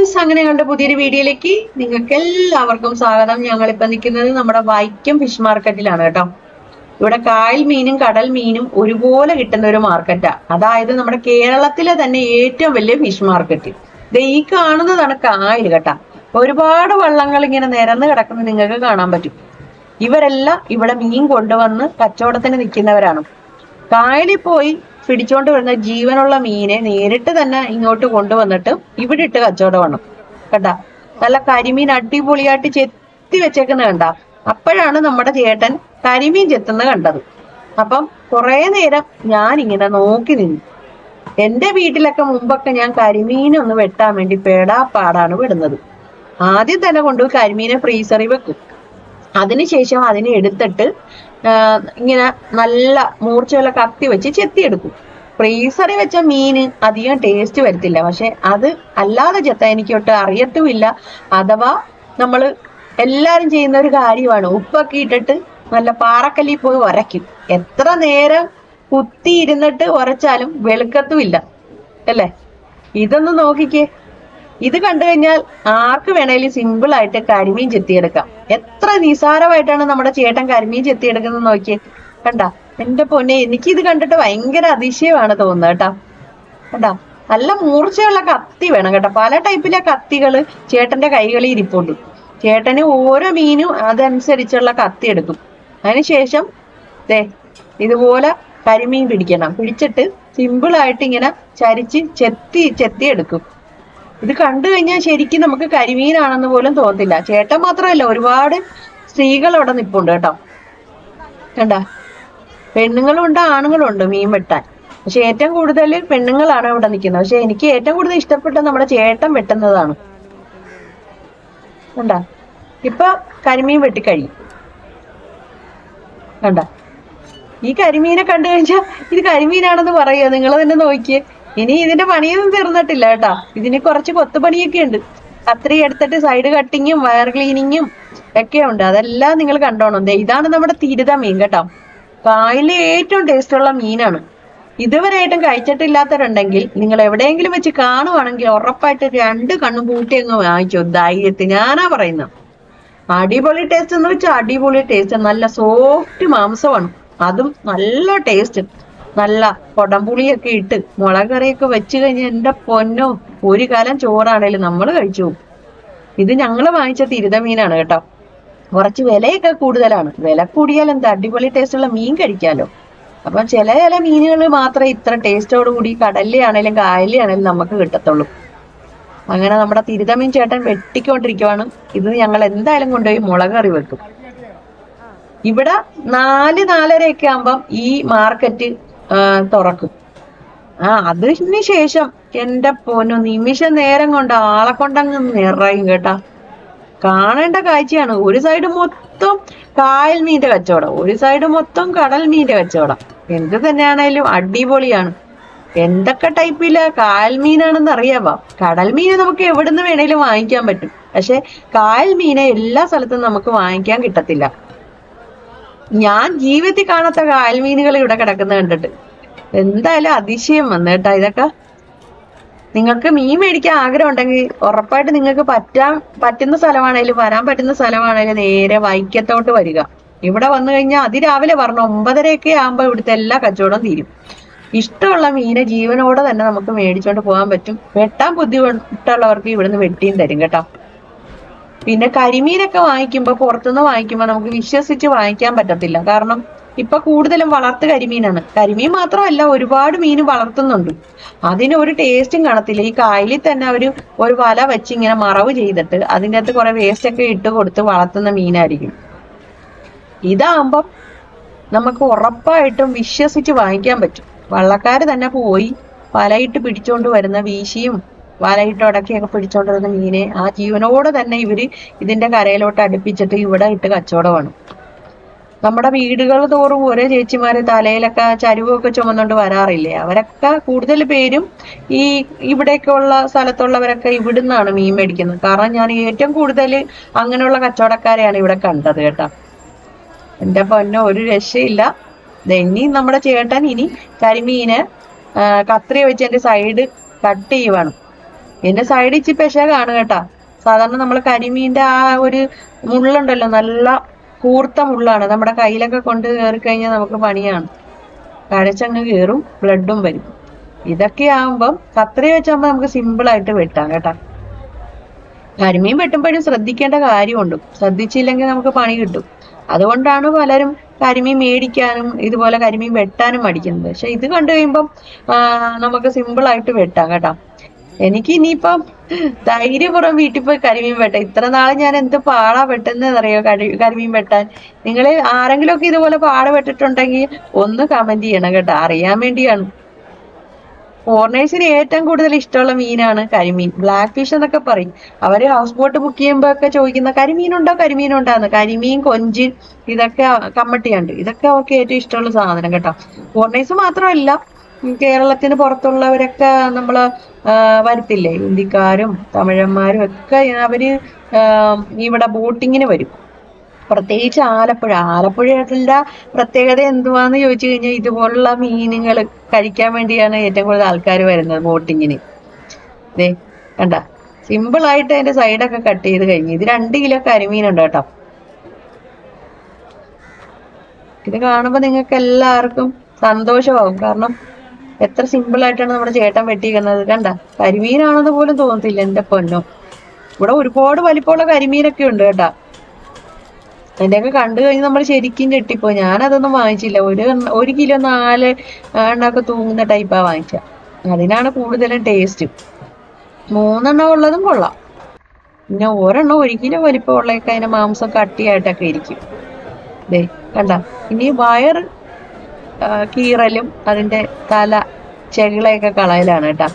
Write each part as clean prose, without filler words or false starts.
Guys, അങ്ങനെ ഞങ്ങളുടെ പുതിയൊരു വീഡിയോയിലേക്ക് നിങ്ങൾക്ക് എല്ലാവർക്കും സ്വാഗതം. ഞങ്ങളിപ്പോ നിൽക്കുന്നത് നമ്മുടെ വൈക്കം ഫിഷ് മാർക്കറ്റിലാണ് കേട്ടോ. ഇവിടെ കായൽ മീനും കടൽ മീനും ഒരുപോലെ കിട്ടുന്ന ഒരു മാർക്കറ്റാ. അതായത് നമ്മുടെ കേരളത്തിലെ തന്നെ ഏറ്റവും വലിയ ഫിഷ് മാർക്കറ്റ്. ഈ കാണുന്നതാണ് കായൽ കേട്ടാ. ഒരുപാട് വള്ളങ്ങൾ ഇങ്ങനെ നിരന്ന് കിടക്കുന്നത് നിങ്ങൾക്ക് കാണാൻ പറ്റും. ഇവരെല്ലാം ഇവിടെ മീൻ കൊണ്ടുവന്ന് കച്ചവടത്തിന് നിൽക്കുന്നവരാണ്. കായലിൽ പോയി പിടിച്ചോണ്ട് വരുന്ന ജീവനുള്ള മീനെ നേരിട്ട് തന്നെ ഇങ്ങോട്ട് കൊണ്ടുവന്നിട്ട് ഇവിടെ ഇട്ട് കച്ചവടമാണ് കേട്ടാ. നല്ല കരിമീൻ അടിപൊളിയായിട്ട് ചെത്തി വെച്ചേക്കുന്നത് കണ്ട. അപ്പോഴാണ് നമ്മുടെ ചേട്ടൻ കരിമീൻ ചെത്തുന്നത് കണ്ടത്. അപ്പം കുറെ നേരം ഞാൻ ഇങ്ങനെ നോക്കി നിന്നു. എന്റെ വീട്ടിലൊക്കെ മുമ്പൊക്കെ ഞാൻ കരിമീനൊന്ന് വെട്ടാൻ വേണ്ടി പേടാപ്പാടാണ് വിടുന്നത്. ആദ്യം തന്നെ കൊണ്ടുപോയി കരിമീനെ ഫ്രീസറിൽ വെക്കും. അതിനുശേഷം അതിനെ എടുത്തിട്ട് ഇങ്ങനെ നല്ല മൂർച്ചയുള്ള കത്തി വെച്ച് ചെത്തിയെടുക്കും. ഫ്രീസറിൽ വെച്ച മീന് അധികം ടേസ്റ്റ് വരത്തില്ല. പക്ഷെ അത് അല്ലാതെ ചെത്താൻ എനിക്ക് ഒട്ടും അറിയത്തുമില്ല. അഥവാ നമ്മൾ എല്ലാരും ചെയ്യുന്ന ഒരു കാര്യമാണ്. ഉപ്പൊക്കെ ഇട്ടിട്ട് നല്ല പാറക്കല്ലിൽ പോയി ഉരയ്ക്കും. എത്ര നേരം കുത്തി ഇരുന്നിട്ട് ഉരച്ചാലും വെളുക്കത്തുമില്ല അല്ലേ. ഇതൊന്ന് നോക്കിക്കേ. ഇത് കണ്ടു കഴിഞ്ഞാൽ ആർക്ക് വേണേലും സിമ്പിൾ ആയിട്ട് കരിമീൻ ചെത്തിയെടുക്കാം. എത്ര നിസാരമായിട്ടാണ് നമ്മുടെ ചേട്ടൻ കരിമീൻ ചെത്തിയെടുക്കുന്നത് നോക്കിയേ. കണ്ട എന്റെ പൊന്നെ, എനിക്ക് ഇത് കണ്ടിട്ട് ഭയങ്കര അതിശയമാണ് തോന്നുന്നത് കേട്ടാ. കണ്ടാ, നല്ല മൂർച്ചയുള്ള കത്തി വേണം കേട്ടോ. പല ടൈപ്പിലെ കത്തികള് ചേട്ടന്റെ കൈകളിൽ ഇരിപ്പുണ്ട്. ചേട്ടന് ഓരോ മീനും അതനുസരിച്ചുള്ള കത്തി എടുക്കും. അതിനുശേഷം ഇതുപോലെ കരിമീൻ പിടിക്കണം. പിടിച്ചിട്ട് സിമ്പിൾ ആയിട്ട് ഇങ്ങനെ ചരിച്ച് ചെത്തി എടുക്കും. ഇത് കണ്ടു കഴിഞ്ഞാൽ ശരിക്കും നമുക്ക് കരിമീനാണെന്ന് പോലും തോന്നത്തില്ല. ചേട്ടൻ മാത്രമല്ല, ഒരുപാട് സ്ത്രീകൾ അവിടെ നിൽപ്പുണ്ട് കേട്ടോ. കണ്ട, പെണ്ണുങ്ങളും ഉണ്ട് ആണുങ്ങളും ഉണ്ട് മീൻ വെട്ടാൻ. പക്ഷെ ഏറ്റവും കൂടുതൽ പെണ്ണുങ്ങളാണ് ഇവിടെ നിൽക്കുന്നത്. പക്ഷെ എനിക്ക് ഏറ്റവും കൂടുതൽ ഇഷ്ടപ്പെട്ടത് നമ്മുടെ ചേട്ടൻ വെട്ടുന്നതാണ്. കണ്ട, ഇപ്പൊ കരിമീൻ വെട്ടിക്കഴിയും. കണ്ട, ഈ കരിമീനെ കണ്ടു കഴിഞ്ഞാൽ ഇത് കരിമീനാണെന്ന് പറയുക. നിങ്ങൾ തന്നെ നോക്കിയേ. ഇനി ഇതിന്റെ പണിയൊന്നും തീർന്നിട്ടില്ല കേട്ടാ. ഇതിന് കുറച്ച് കൊത്തുപണിയൊക്കെ ഉണ്ട്. കത്രി എടുത്തിട്ട് സൈഡ് കട്ടിങ്ങും വയർ ക്ലീനിങ്ങും ഒക്കെ ഉണ്ട്. അതെല്ലാം നിങ്ങൾ കണ്ടോണം. ഇതാണ് നമ്മുടെ തിരുത മീൻ കേട്ടോ. കായലിലെ ഏറ്റവും ടേസ്റ്റുള്ള മീനാണ്. ഇതുവരെയായിട്ടും കഴിച്ചിട്ടില്ലാത്തവരുണ്ടെങ്കിൽ നിങ്ങൾ എവിടെയെങ്കിലും വെച്ച് കാണുവാണെങ്കിൽ ഉറപ്പായിട്ട് 2 കണ്ണും പൂട്ടി അങ്ങ് വാങ്ങിച്ചോ. ധൈര്യത്തിൽ ഞാനാ പറയുന്നത്. അടിപൊളി ടേസ്റ്റ് എന്ന് വെച്ചാൽ അടിപൊളി ടേസ്റ്റ്. നല്ല സോഫ്റ്റ് മാംസമാണ്. അതും നല്ല ടേസ്റ്റ്. നല്ല കൊടംപുളിയൊക്കെ ഇട്ട് മുളക് കറിയൊക്കെ വെച്ച് കഴിഞ്ഞാൽ എന്റെ പൊന്നോ, ഒരു കാലം ചോറാണേലും നമ്മൾ കഴിച്ചു പോകും. ഇത് ഞങ്ങൾ വാങ്ങിച്ച തിരുത മീനാണ് കേട്ടോ. കുറച്ച് വിലയൊക്കെ കൂടുതലാണ്. വില കൂടിയാൽ എന്താ, അടിപൊളി ടേസ്റ്റുള്ള മീൻ കഴിക്കാലോ. അപ്പം ചില മീനുകൾ മാത്രമേ ഇത്ര ടേസ്റ്റോട് കൂടി കടലിലാണേലും കായലിലാണേലും നമുക്ക് കിട്ടത്തുള്ളൂ. അങ്ങനെ നമ്മുടെ തിരുത മീൻ ചേട്ടൻ വെട്ടിക്കൊണ്ടിരിക്കുവാണ്. ഇത് ഞങ്ങൾ എന്തായാലും കൊണ്ടുപോയി മുളക് കറി വെക്കും. ഇവിടെ 4-4:30 ആകുമ്പം ഈ മാർക്കറ്റ് തുറക്കും. അതിന് ശേഷം എന്റെ പൊന്നു, നിമിഷ നേരം കൊണ്ട് ആളെ കൊണ്ടങ്ങ് നിറയും കേട്ടാ. കാണേണ്ട കാഴ്ചയാണ്. ഒരു സൈഡ് മൊത്തം കായൽ മീന്റെ കച്ചവടം, ഒരു സൈഡ് മൊത്തം കടൽ മീന്റെ കച്ചവടം. എന്ത് തന്നെയാണേലും അടിപൊളിയാണ്. എന്തൊക്കെ ടൈപ്പിലെ കായൽ മീനാണെന്ന് അറിയാവാ. കടൽ മീന് നമുക്ക് എവിടുന്ന് വേണേലും വാങ്ങിക്കാൻ പറ്റും. പക്ഷെ കായൽ മീനെ എല്ലാ സ്ഥലത്തും നമുക്ക് വാങ്ങിക്കാൻ കിട്ടത്തില്ല. ഞാൻ ജീവിതത്തിൽ കാണാത്ത കായൽ മീനുകൾ ഇവിടെ കിടക്കുന്ന കണ്ടിട്ട് എന്തായാലും അതിശയം വന്നു കേട്ടാ. ഇതൊക്കെ നിങ്ങൾക്ക് മീൻ മേടിക്കാൻ ആഗ്രഹം ഉണ്ടെങ്കിൽ ഉറപ്പായിട്ട് നിങ്ങൾക്ക് പറ്റുന്ന സ്ഥലമാണേലും വരാൻ പറ്റുന്ന സ്ഥലമാണേലും നേരെ വൈക്കത്തോട്ട് വരിക. ഇവിടെ വന്നു കഴിഞ്ഞാൽ അതിരാവിലെ പറഞ്ഞു 9:30 ആകുമ്പോൾ ഇവിടുത്തെ എല്ലാ കച്ചവടം തീരും. ഇഷ്ടമുള്ള മീനെ ജീവനോടെ തന്നെ നമുക്ക് മേടിച്ചോണ്ട് പോകാൻ പറ്റും. വെട്ടാൻ ബുദ്ധിമുട്ടുള്ളവർക്ക് ഇവിടുന്ന് വെട്ടിയും തരും കേട്ടോ. പിന്നെ കരിമീനൊക്കെ വാങ്ങിക്കുമ്പോൾ, പുറത്തുനിന്ന് വാങ്ങിക്കുമ്പോൾ നമുക്ക് വിശ്വസിച്ച് വാങ്ങിക്കാൻ പറ്റത്തില്ല. കാരണം ഇപ്പൊ കൂടുതലും വളർത്ത് കരിമീനാണ്. കരിമീൻ മാത്രമല്ല, ഒരുപാട് മീൻ വളർത്തുന്നുണ്ട്. അതിന് ഒരു ടേസ്റ്റും കാണത്തില്ല. ഈ കായലിൽ തന്നെ ഒരു വല വെച്ച് ഇങ്ങനെ മറവ് ചെയ്തിട്ട് അതിൻ്റെ അകത്ത് കുറെ വേസ്റ്റ് ഒക്കെ ഇട്ട് കൊടുത്ത് വളർത്തുന്ന മീനായിരിക്കും. ഇതാകുമ്പം നമുക്ക് ഉറപ്പായിട്ടും വിശ്വസിച്ച് വാങ്ങിക്കാൻ പറ്റും. വള്ളക്കാര് തന്നെ പോയി വലയിട്ട് പിടിച്ചോണ്ട് വരുന്ന, വീശിയും വലയിട്ട് ഉടക്കിയൊക്കെ പിടിച്ചോണ്ട് വരുന്ന മീനെ ആ ജീവനോടെ തന്നെ ഇതിന്റെ കരയിലോട്ട് അടുപ്പിച്ചിട്ട് ഇവിടെ ഇട്ട് കച്ചവടമാണ്. നമ്മുടെ വീടുകൾ തോറും ഓരോ ചേച്ചിമാര് തലയിലൊക്കെ ചരുവൊക്കെ ചുമന്നുകൊണ്ട് വരാറില്ലേ. അവരൊക്കെ കൂടുതൽ പേരും ഇവിടെയൊക്കെ ഉള്ള സ്ഥലത്തുള്ളവരൊക്കെ ഇവിടുന്നാണ് മീൻ മേടിക്കുന്നത്. കാരണം ഞാൻ ഏറ്റവും കൂടുതൽ അങ്ങനെയുള്ള കച്ചവടക്കാരെയാണ് ഇവിടെ കണ്ടത് കേട്ടോ. എന്റെ പൊന്നോ, ഒരു രക്ഷയില്ല. ഇനി നമ്മുടെ ചേട്ടൻ കരിമീന് കത്രി വെച്ച് എന്റെ സൈഡ് കട്ട് ചെയ്യുവാണ്. ഇതിന്റെ സൈഡ് ഇച്ചി പെശകാണ് കേട്ടാ. സാധാരണ നമ്മൾ കരിമീന്റെ ആ ഒരു മുള്ളുണ്ടല്ലോ, നല്ല കൂർത്ത മുള്ളാണ്. നമ്മുടെ കയ്യിലൊക്കെ കൊണ്ട് കയറി കഴിഞ്ഞാൽ നമുക്ക് പണിയാണ്. കഴച്ചങ്ങ് കയറും, ബ്ലഡും വരും. ഇതൊക്കെ ആകുമ്പം കത്രി വെച്ചാകുമ്പോൾ നമുക്ക് സിമ്പിൾ ആയിട്ട് വെട്ടാം കേട്ടാ. കരിമീൻ വെട്ടുമ്പോഴും ശ്രദ്ധിക്കേണ്ട കാര്യമുണ്ട്. ശ്രദ്ധിച്ചില്ലെങ്കിൽ നമുക്ക് പണി കിട്ടും. അതുകൊണ്ടാണ് പലരും കരിമീൻ മേടിക്കാനും ഇതുപോലെ കരിമീൻ വെട്ടാനും മടിക്കുന്നത്. പക്ഷെ ഇത് കണ്ടു കഴിയുമ്പം നമുക്ക് സിമ്പിൾ ആയിട്ട് വെട്ടാം കേട്ടാ. എനിക്ക് ഇനിയിപ്പം ധൈര്യപൂർവ്വം വീട്ടിൽ പോയി കരിമീൻ വെട്ടാം. ഇത്ര നാളെ ഞാൻ എന്ത് പാടാ വെട്ടുന്നതെന്നറിയോ കരിമീൻ വെട്ടാൻ. നിങ്ങൾ ആരെങ്കിലും ഒക്കെ ഇതുപോലെ പാട വെട്ടിട്ടുണ്ടെങ്കിൽ ഒന്ന് കമന്റ് ചെയ്യണം കേട്ടോ, അറിയാൻ വേണ്ടിയാണ്. ഫോറിനേഴ്സിന് ഏറ്റവും കൂടുതൽ ഇഷ്ടമുള്ള മീനാണ് കരിമീൻ, ബ്ലാക്ക് ഫിഷ് എന്നൊക്കെ പറയും. അവര് ഹൗസ് ബോട്ട് ബുക്ക് ചെയ്യുമ്പോ ഒക്കെ ചോദിക്കുന്ന കരിമീനുണ്ടോ കരിമീനുണ്ടാന്ന്. കരിമീൻ, കൊഞ്ച്, ഇതൊക്കെ കമ്മട്ടിയുണ്ട്. ഇതൊക്കെ അവർക്ക് ഏറ്റവും ഇഷ്ടമുള്ള സാധനം കേട്ടോ. ഫോറിനേഴ്സ് മാത്രമല്ല, കേരളത്തിന് പുറത്തുള്ളവരൊക്കെ നമ്മള് വരത്തില്ലേ, ഹിന്ദിക്കാരും തമിഴന്മാരും ഒക്കെ അവര് ഇവിടെ ബോട്ടിങ്ങിന് വരും. പ്രത്യേകിച്ച് ആലപ്പുഴയുടെ പ്രത്യേകത എന്തുവാന്ന് ചോദിച്ചു കഴിഞ്ഞാൽ ഇതുപോലുള്ള മീനുകൾ കഴിക്കാൻ വേണ്ടിയാണ് ഏറ്റവും കൂടുതൽ ആൾക്കാർ വരുന്നത് ബോട്ടിങ്ങിന്. ദേ കണ്ട, സിമ്പിൾ ആയിട്ട് അതിന്റെ സൈഡൊക്കെ കട്ട് ചെയ്ത് കഴിഞ്ഞു. ഇത് 2 കിലോ കരിമീനുണ്ട് കേട്ടോ. ഇത് കാണുമ്പോൾ നിങ്ങൾക്ക് എല്ലാവർക്കും സന്തോഷമാവും. കാരണം എത്ര സിമ്പിൾ ആയിട്ടാണ് നമ്മുടെ ചേട്ടൻ വെട്ടിക്കുന്നത്. കണ്ട, കരിമീനാണെന്ന് പോലും തോന്നത്തില്ല. എന്റെ പൊന്നോ, ഇവിടെ ഒരുപാട് വലിപ്പമുള്ള കരിമീനൊക്കെ ഉണ്ട് കേട്ടാ. അതിൻ്റെയൊക്കെ കണ്ടു കഴിഞ്ഞ് നമ്മൾ ശരിക്കും ഞെട്ടിപ്പോയി. ഞാനതൊന്നും വാങ്ങിച്ചില്ല. 1 കിലോ 4 എണ്ണൊക്കെ തൂങ്ങുന്ന ടൈപ്പാ വാങ്ങിച്ച. അതിനാണ് കൂടുതലും ടേസ്റ്റ്. 3 എണ്ണം ഉള്ളതും കൊള്ളാം. പിന്നെ ഒരെണ്ണം 1 കിലോ വലിപ്പമുള്ളതൊക്കെ അതിന്റെ മാംസം കട്ടിയായിട്ടൊക്കെ ഇരിക്കും. ദേ കണ്ട, ഇനി വയറ് കീറലും അതിന്റെ തല ചെകിളയൊക്കെ കളയലാണ് കേട്ടാ.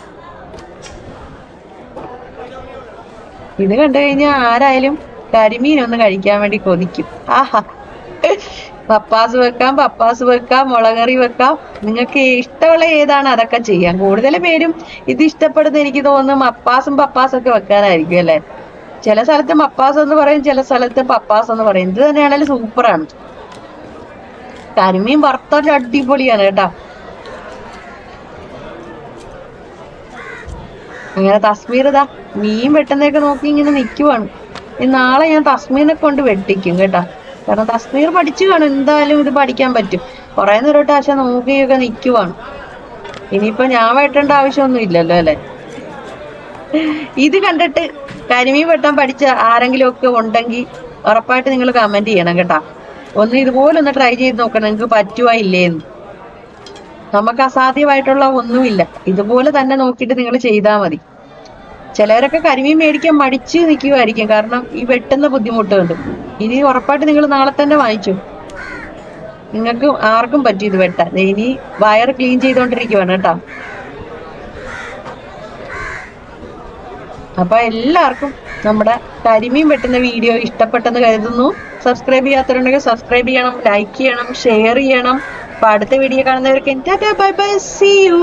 ഇത് കണ്ടു കഴിഞ്ഞാൽ ആരായാലും കരിമീൻ ഒന്ന് കഴിക്കാൻ വേണ്ടി കൊതിക്കും. ആഹാ, പപ്പാസ് വെക്കാം, മുളകറി വെക്കാം. നിങ്ങൾക്ക് ഇഷ്ടമുള്ള ഏതാണ് അതൊക്കെ ചെയ്യാം. കൂടുതൽ പേരും ഇത് ഇഷ്ടപ്പെടുന്ന എനിക്ക് തോന്നുന്നു പപ്പാസൊക്കെ വെക്കാനായിരിക്കും അല്ലെ. ചില സ്ഥലത്ത് മപ്പാസ് എന്ന് പറയും, ചില സ്ഥലത്ത് പപ്പാസ് എന്ന് പറയും. ഇത് തന്നെയാണെങ്കിലും സൂപ്പറാണ്. കരിമീൻ വറുത്ത അടിപൊളിയാണ് കേട്ടാ. അങ്ങനെ തസ്മീർ ഇതാ മീൻ വെട്ടുന്നതൊക്കെ നോക്കി ഇങ്ങനെ നിൽക്കുവാണ്. നാളെ ഞാൻ തസ്മീറിനെ കൊണ്ട് വെട്ടിക്കും കേട്ടാ. കാരണം തസ്മീർ പഠിച്ചു കാണും, എന്തായാലും ഇത് പഠിക്കാൻ പറ്റും. കുറെ നേരമായിട്ട് ആശ നോക്കിയൊക്കെ നിൽക്കുവാണ്. ഇനിയിപ്പോ ഞാൻ വെട്ടേണ്ട ആവശ്യമൊന്നും ഇല്ലല്ലോ അല്ലെ. ഇത് കണ്ടിട്ട് കരിമീൻ വെട്ടാൻ പഠിച്ച ആരെങ്കിലും ഒക്കെ ഉണ്ടെങ്കിൽ ഉറപ്പായിട്ട് നിങ്ങൾ കമന്റ് ചെയ്യണം കേട്ടാ. ഇതുപോലെ ഒന്ന് ട്രൈ ചെയ്ത് നോക്കണം, നിങ്ങൾക്ക് പറ്റുവാ ഇല്ലേന്ന്. നമുക്ക് അസാധ്യമായിട്ടുള്ള ഒന്നുമില്ല. ഇതുപോലെ തന്നെ നോക്കിയിട്ട് നിങ്ങൾ ചെയ്താൽ മതി. ചിലവരൊക്കെ കരിമീൻ മേടിക്കാൻ മടിച്ച് നിൽക്കുമായിരിക്കും, കാരണം ഈ വെട്ടുന്ന ബുദ്ധിമുട്ടുണ്ട്. ഇനി ഉറപ്പായിട്ട് നിങ്ങൾ നാളെ തന്നെ വാങ്ങിച്ചു. നിങ്ങൾക്ക് ആർക്കും പറ്റും ഇത് വെട്ടാൻ. ഇനി വയർ ക്ലീൻ ചെയ്തോണ്ടിരിക്കുവാണ് കേട്ടോ. അപ്പൊ എല്ലാവർക്കും നമ്മുടെ കരിമീൻ വെട്ടുന്ന വീഡിയോ ഇഷ്ടപ്പെട്ടെന്ന് കരുതുന്നു. സബ്സ്ക്രൈബ് ചെയ്യാത്തവരുണ്ടെങ്കിൽ സബ്സ്ക്രൈബ് ചെയ്യണം, ലൈക്ക് ചെയ്യണം, ഷെയർ ചെയ്യണം. അപ്പൊ അടുത്ത വീഡിയോ കാണുന്നവർക്ക് tata bye bye, see U.